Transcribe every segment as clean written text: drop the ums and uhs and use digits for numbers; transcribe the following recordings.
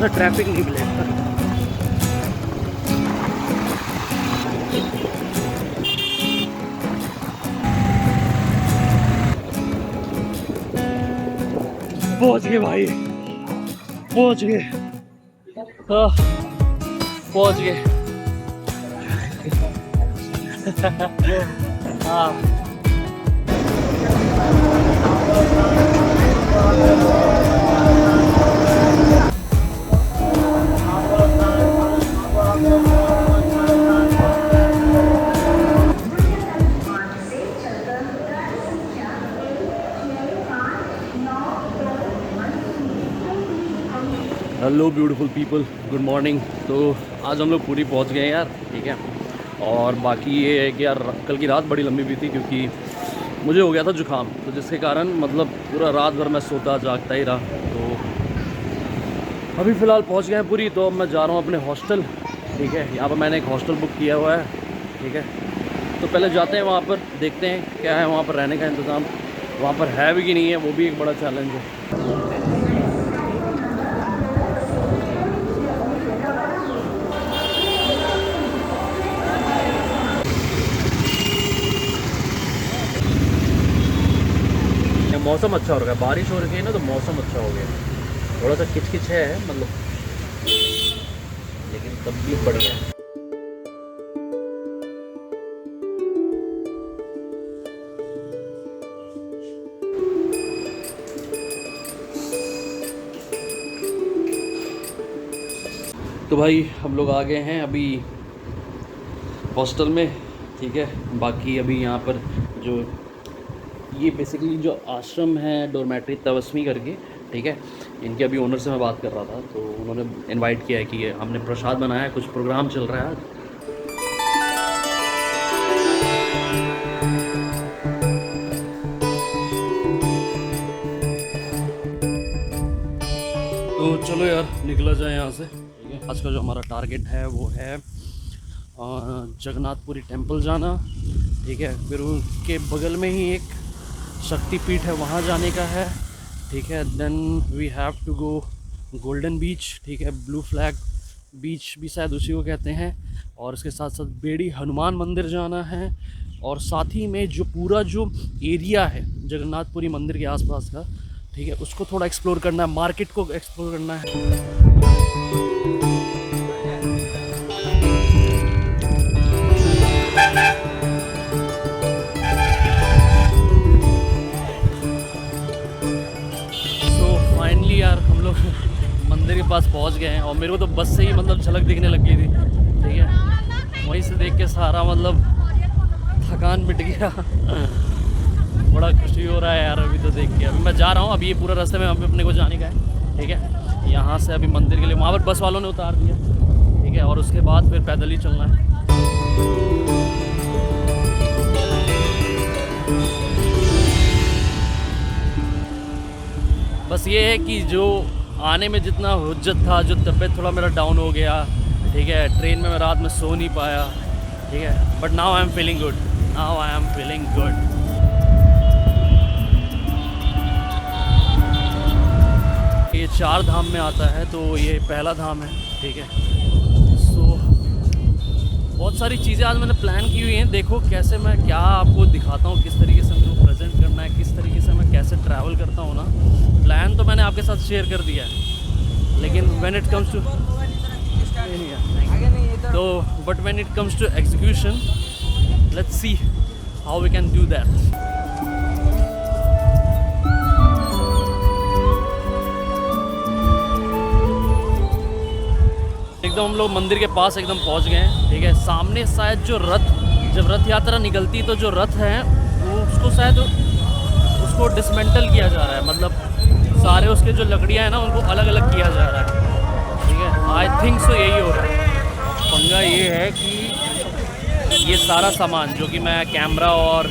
सा ट्रैफिक नहीं मिलेगा। पहुंच गए भाई, पहुंच गए, हाँ पहुंच गए। हाँ hello beautiful people, good morning. तो आज हम लोग पूरी पहुंच गए यार, ठीक है। और बाकी ये है कि यार कल की रात बड़ी लंबी भी थी, क्योंकि मुझे हो गया था जुकाम, तो जिसके कारण मतलब पूरा रात भर मैं सोता जागता ही रहा। तो अभी फ़िलहाल पहुंच गए हैं पूरी। तो अब मैं जा रहा हूँ अपने हॉस्टल, ठीक है। यहाँ पर मैंने एक हॉस्टल बुक किया हुआ है, ठीक है। तो पहले जाते हैं वहाँ पर, देखते हैं क्या है वहाँ पर रहने का इंतज़ाम, वहाँ पर है भी कि नहीं है, वो भी एक बड़ा चैलेंज है। मौसम अच्छा हो रहा है, बारिश हो रही है ना, तो मौसम अच्छा हो गया। थोड़ा सा किचकिच है मतलब, लेकिन तब भी बढ़िया है। तो भाई हम लोग आ गए हैं अभी हॉस्टल में, ठीक है। बाकी अभी यहाँ पर जो ये बेसिकली जो आश्रम है डोरमेट्री तबस्मी करके, ठीक है, इनके अभी ओनर से मैं बात कर रहा था, तो उन्होंने इनवाइट किया है कि हमने प्रसाद बनाया है, कुछ प्रोग्राम चल रहा है आज। तो चलो यार निकला जाए यहाँ से, ठीक है। आज का जो हमारा टारगेट है वो है जगन्नाथपुरी टेम्पल जाना, ठीक है। फिर उनके बगल में ही एक शक्तिपीठ है, वहाँ जाने का है, ठीक है। Then we have to go golden beach, ठीक है, ब्लू फ्लैग बीच भी शायद उसी को कहते हैं। और इसके साथ साथ बेड़ी हनुमान मंदिर जाना है, और साथ ही में जो पूरा जो एरिया है जगन्नाथपुरी मंदिर के आसपास का, ठीक है, उसको थोड़ा एक्सप्लोर करना है, मार्केट को एक्सप्लोर करना है। यार हम लोग मंदिर के पास पहुंच गए हैं, और मेरे को तो बस से ही मतलब झलक दिखने लग गई थी, ठीक है। वहीं से देख के सारा मतलब थकान मिट गया। बड़ा खुशी हो रहा है यार अभी तो देख के। अभी मैं जा रहा हूँ, अभी ये पूरा रास्ते में अभी अपने को जाने का है, ठीक है। यहाँ से अभी मंदिर के लिए वहाँ पर बस वालों ने उतार दिया, ठीक है, और उसके बाद फिर पैदल ही चलना है। बस ये है कि जो आने में जितना हुज्जत था, जो तबीयत थोड़ा मेरा डाउन हो गया, ठीक है, ट्रेन में मैं रात में सो नहीं पाया, ठीक है, but now I am feeling good, now I am feeling good. ये 4 धाम में आता है, तो ये पहला धाम है, ठीक है। सो बहुत सारी चीज़ें आज मैंने प्लान की हुई हैं, देखो कैसे मैं क्या आपको दिखाता हूँ, किस तरीके से मेरे को प्रेजेंट करना है, किस तरीके से मैं कैसे ट्रैवल करता हूँ ना। प्लान तो मैंने आपके साथ शेयर कर दिया है, लेकिन व्हेन इट कम्स टू तो but when it comes to execution, let's see how we can do that. एकदम हम लोग मंदिर के पास एकदम पहुंच गए हैं, ठीक है। सामने शायद जो रथ, जब रथ यात्रा निकलती तो जो रथ है वो उसको शायद उसको डिसमेंटल किया जा रहा है, मतलब सारे उसके जो लकड़ियाँ हैं ना उनको अलग अलग किया जा रहा है, ठीक है। आई थिंक सो यही हो रहा है। पंगा ये है कि ये सारा सामान जो कि मैं कैमरा और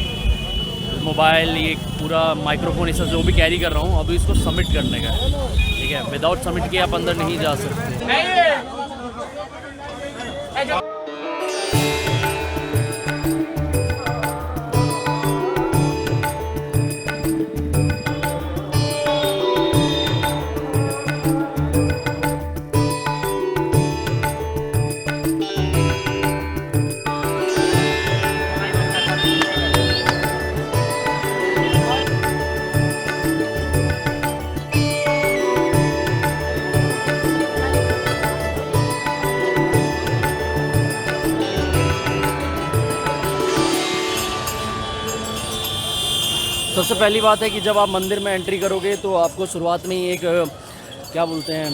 मोबाइल, ये पूरा माइक्रोफोन, ये सब जो भी कैरी कर रहा हूँ, अभी इसको सबमिट करने का है, ठीक है। विदाउट सबमिट किए आप अंदर नहीं जा सकते। सबसे पहली बात है कि जब आप मंदिर में एंट्री करोगे तो आपको शुरुआत में ही एक क्या बोलते हैं,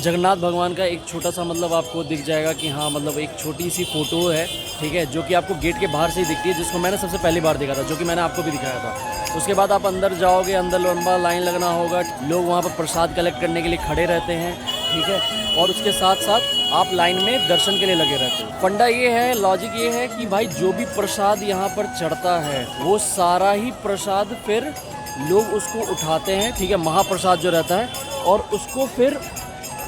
जगन्नाथ भगवान का एक छोटा सा मतलब आपको दिख जाएगा कि हाँ मतलब एक छोटी सी फ़ोटो है, ठीक है, जो कि आपको गेट के बाहर से ही दिखती है, जिसको मैंने सबसे पहली बार देखा था, जो कि मैंने आपको भी दिखाया था। उसके बाद आप अंदर जाओगे, अंदर लंबा लाइन लगना होगा, लोग वहाँ पर प्रसाद कलेक्ट करने के लिए खड़े रहते हैं, ठीक है, और उसके साथ साथ आप लाइन में दर्शन के लिए लगे रहते हो। फंडा ये है, लॉजिक ये है कि भाई जो भी प्रसाद यहाँ पर चढ़ता है वो सारा ही प्रसाद फिर लोग उसको उठाते हैं, ठीक है, महाप्रसाद जो रहता है, और उसको फिर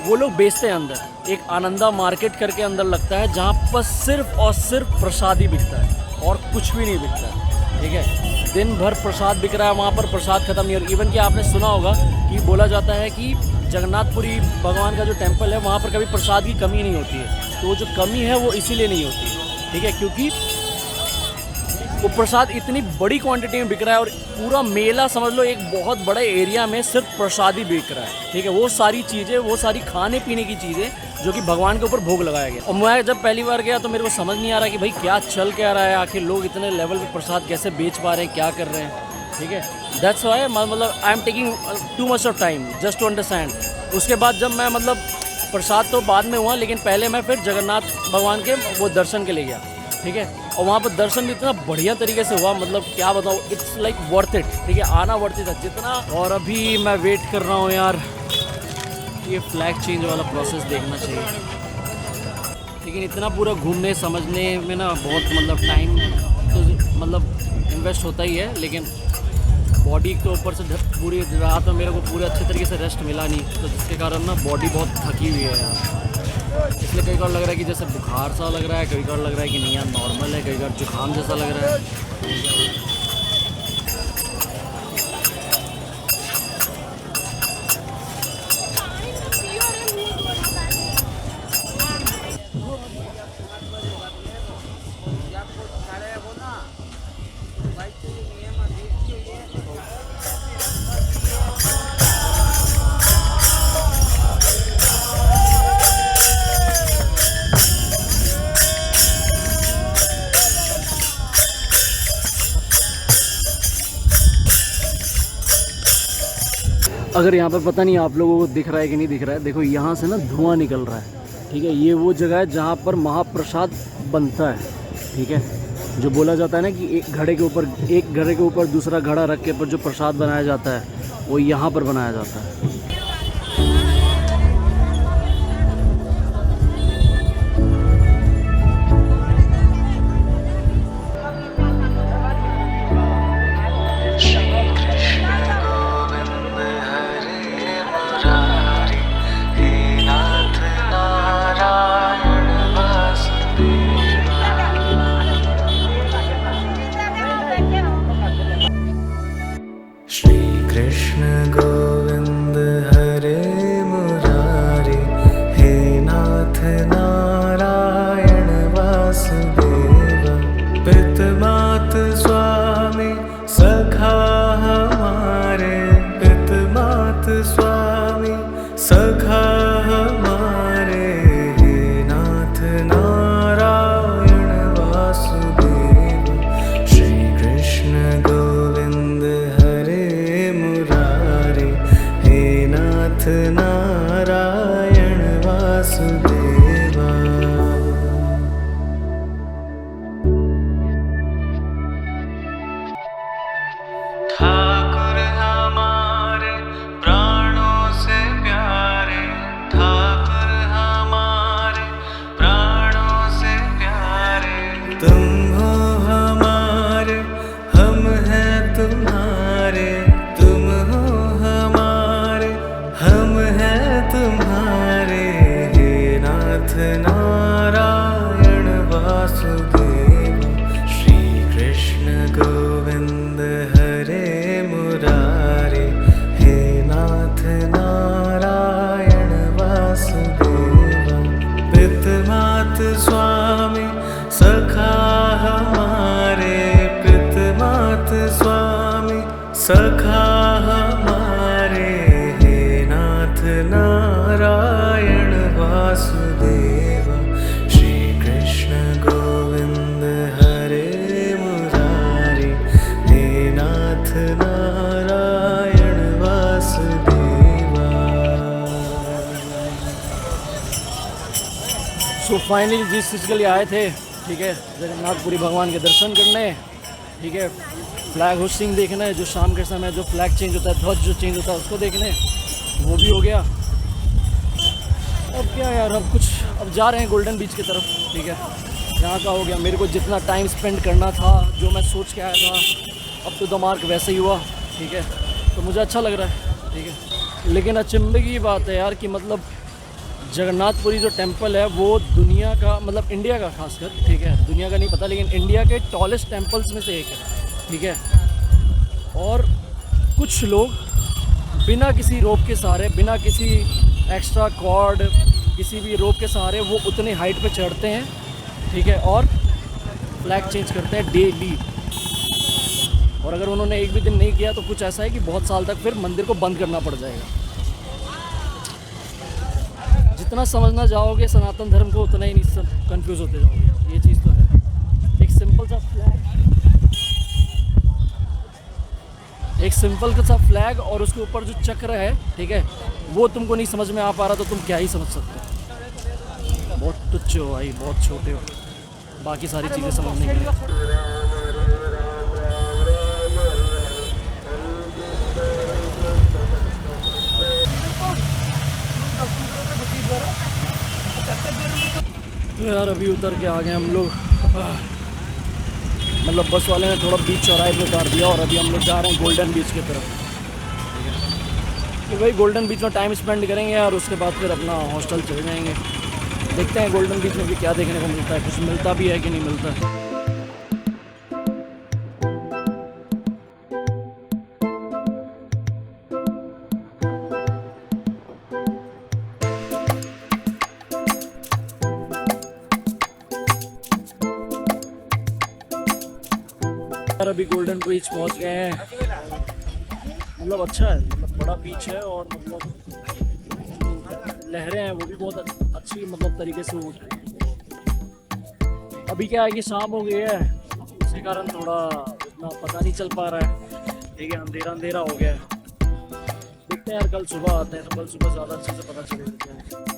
वो लोग बेचते हैं अंदर। एक आनंदा मार्केट करके अंदर लगता है, जहाँ पर सिर्फ और सिर्फ प्रसाद ही बिकता है और कुछ भी नहीं बिकता है, ठीक है। दिन भर प्रसाद बिक रहा है वहाँ पर, प्रसाद ख़त्म नहीं हो रहा। इवन कि आपने सुना होगा कि बोला जाता है कि जगन्नाथपुरी भगवान का जो टेम्पल है वहाँ पर कभी प्रसाद की कमी नहीं होती है। तो वो जो कमी है वो इसीलिए नहीं होती है, ठीक है, क्योंकि वो प्रसाद इतनी बड़ी क्वांटिटी में बिक रहा है और पूरा मेला समझ लो एक बहुत बड़े एरिया में सिर्फ प्रसाद ही बिक रहा है, ठीक है। वो सारी चीज़ें, वो सारी खाने पीने की चीज़ें जो कि भगवान के ऊपर भोग लगाया गया। और मैं जब पहली बार गया तो मेरे को समझ नहीं आ रहा कि भाई क्या चल क्या रहा है, आखिर लोग इतने लेवल पे प्रसाद कैसे बेच पा रहे हैं, क्या कर रहे हैं, ठीक है। दैट्स वाई मतलब I am taking too much of time just to understand. उसके बाद जब मैं मतलब प्रसाद तो बाद में हुआ, लेकिन पहले मैं फिर जगन्नाथ भगवान के वो दर्शन के लिए गया, ठीक है, और वहाँ पर दर्शन भी इतना बढ़िया तरीके से हुआ, मतलब क्या बताऊँ, इट्स लाइक वर्थ इट, ठीक है, आना वर्थ इट था जितना। और अभी मैं वेट कर रहा हूँ यार, ये फ्लैग चेंज वाला प्रोसेस देखना चाहिए, लेकिन इतना पूरा घूमने समझने में ना बहुत मतलब टाइम तो मतलब इन्वेस्ट होता ही है, लेकिन बॉडी के ऊपर से पूरी रात में मेरे को पूरे अच्छे तरीके से रेस्ट मिला नहीं, तो जिसके कारण ना बॉडी बहुत थकी हुई है यार। इसलिए कई बार लग रहा है कि जैसे बुखार सा लग रहा है, कई बार लग रहा है कि नहीं यार नॉर्मल है, कई बार जुकाम जैसा लग रहा है। अगर यहाँ पर पता नहीं आप लोगों को दिख रहा है कि नहीं दिख रहा है, देखो यहाँ से ना धुआं निकल रहा है, ठीक है, ये वो जगह है जहाँ पर महाप्रसाद बनता है, ठीक है। जो बोला जाता है ना कि एक घड़े के ऊपर दूसरा घड़ा रख के पर जो प्रसाद बनाया जाता है वो यहाँ पर बनाया जाता है। सखा हमारे हे नाथ नारायण वासुदेव। श्री कृष्ण गोविंद हरे मुरारी हे नाथ फाइनली जिस चीज़ के लिए आए थे, ठीक है, जगन्नाथपुरी भगवान के दर्शन करने, ठीक है, फ्लैग होस्टिंग देखना है, जो शाम के समय जो फ्लैग चेंज होता है, ध्वज जो चेंज होता है उसको देखने, वो भी हो गया। अब क्या यार, अब जा रहे हैं गोल्डन बीच की तरफ, ठीक है। यहाँ का हो गया, मेरे को जितना टाइम स्पेंड करना था, जो मैं सोच के आया था, अब तो द मार्क वैसे ही हुआ, ठीक है। तो मुझे अच्छा लग रहा है, ठीक है। लेकिन अचंभे की बात है यार कि मतलब जगन्नाथपुरी जो टेंपल है वो दुनिया का, मतलब इंडिया का खासकर, ठीक है, दुनिया का नहीं पता, लेकिन इंडिया के टॉलेस्ट टेंपल्स में से एक है, ठीक है। और कुछ लोग बिना किसी रोप के सहारे, बिना किसी एक्स्ट्रा कॉर्ड, किसी भी रोप के सहारे वो उतने हाइट पे चढ़ते हैं, ठीक है, और फ्लैग चेंज करते हैं डेली। और अगर उन्होंने एक भी दिन नहीं किया तो कुछ ऐसा है कि बहुत साल तक फिर मंदिर को बंद करना पड़ जाएगा। जितना समझना जाओगे सनातन धर्म को, उतना ही नहीं कंफ्यूज होते जाओगे, ये चीज़ तो है। एक सिंपल सा फ्लैग और उसके ऊपर जो चक्र है, ठीक है, वो तुमको नहीं समझ में आ पा रहा तो तुम क्या ही समझ सकते हो। बहुत तुच्छ हो भाई, बहुत छोटे हो बाकी सारी चीज़ें समझने के लिए। तो यार अभी उतर के आ गए हम लोग, मतलब बस वाले ने थोड़ा बीच चौराहे पे उतार दिया और अभी हम लोग जा रहे हैं गोल्डन बीच की तरफ। तो भाई गोल्डन बीच में टाइम स्पेंड करेंगे और उसके बाद फिर अपना हॉस्टल चले जाएंगे। देखते हैं गोल्डन बीच में भी क्या देखने को मिलता है, कुछ मिलता भी है कि नहीं मिलता है। यार अभी गोल्डन बीच पहुंच गए हैं, मतलब अच्छा है, मतलब बड़ा बीच है और मतलब लहरें हैं वो भी बहुत अच्छी मतलब तरीके से उठ रही हैं। अभी क्या है कि शाम हो गई है, इसी कारण थोड़ा इतना पता नहीं चल पा रहा है, ठीक है, अंधेरा अंधेरा हो गया है। देखते हैं यार, कल सुबह आते हैं तो कल सुबह ज़्यादा अच्छे से पता चलेगा।